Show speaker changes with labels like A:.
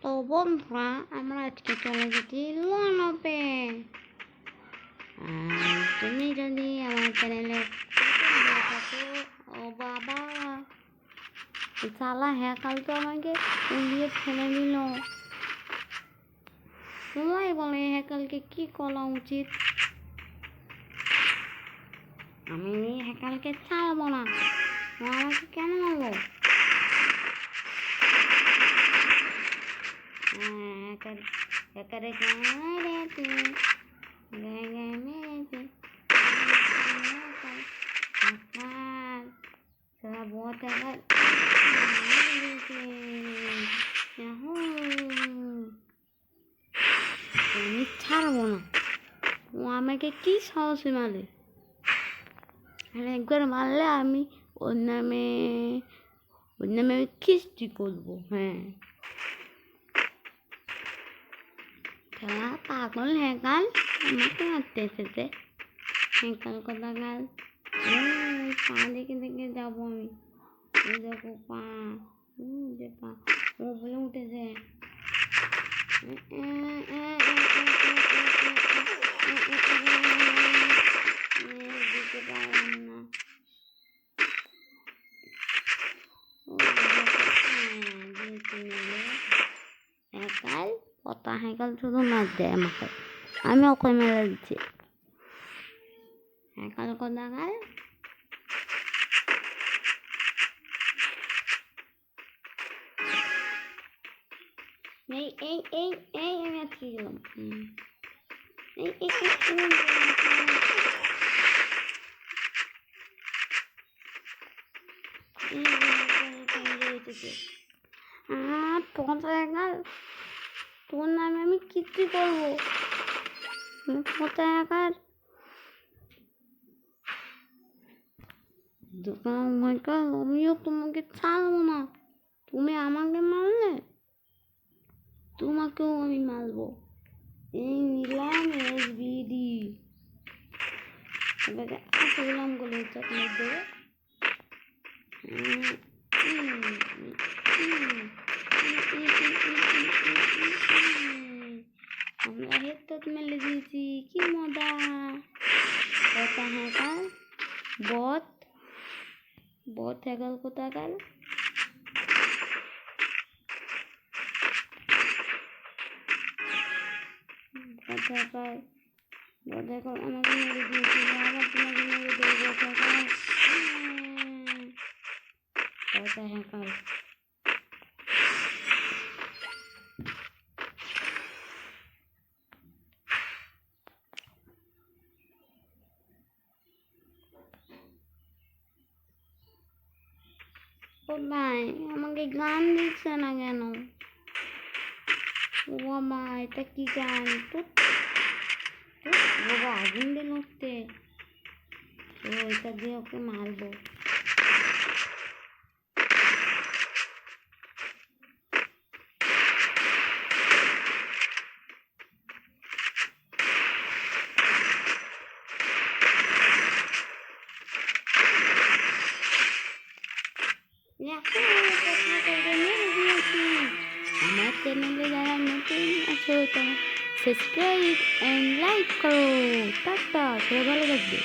A: তো বন্ধুরা আমরা আজকে চলে গেছি লনপে। আর তুমি যদি আমার চ্যানেলে ও বাবা চালা হ্যাকাল তো আমাকে উড়িয়ে ফেলে দিল। সবাই বলে হ্যাকালকে কি করা উচিত। আমি হ্যাকালকে ছাড়বো না, আমাকে কেন মারবো? बहुत আমি ছাড়বো না, ও আমাকে কি সাহসে মারে। আর একবার মারলে আমি ওর নামে আমি কিস্তি করবো। হ্যাঁ, খেলা পাগল হ্যাকাল আমাকে মারতে এসেছে। হ্যাকাল কথা গাল পা দেখে দেখে যাবো আমি। দেখো পা, যে পা ও বলে উঠেছে। দিতে পারলাম না। হ্যাকাল পতা হ্যাকাল শুধু মার দেয় আমাকে, আমি ওকে মেরে দিচ্ছি। হ্যাকাল কথা গাল এই এই এই এই আমি আটকে গেলাম। এই এই তোর নামে আমি কিস্তি করবো। কোথায় একার আমিও তোমাকে ছাড়বো না। তুমি আমাকে মারলে তোমাকেও আমি মারবো। এই নিলাম SBD, এবারে আসলাম বলে চকলেট দেবো। আমরা হেডশট মেরে দিয়েছি, কি মজা। কথা হ্যাকাল বট হ্যাকাল কোথাকার। আমাকে মেরে দিয়েছি, আবার তোমাকে মেরে দেবো। কথা হ্যাকাল ও ভাই আমাকে গান দিচ্ছে না কেন? ও বাবা এটা কি গান? বাবা আগুন দিয়ে নড়তে, ওইটা দিয়ে ওকে মারবো। আমার চ্যানেলে যারা নতুন আছো তারা সাবস্ক্রাইব এন্ড লাইক করো। টাটা, সবাই ভালো থাকবে।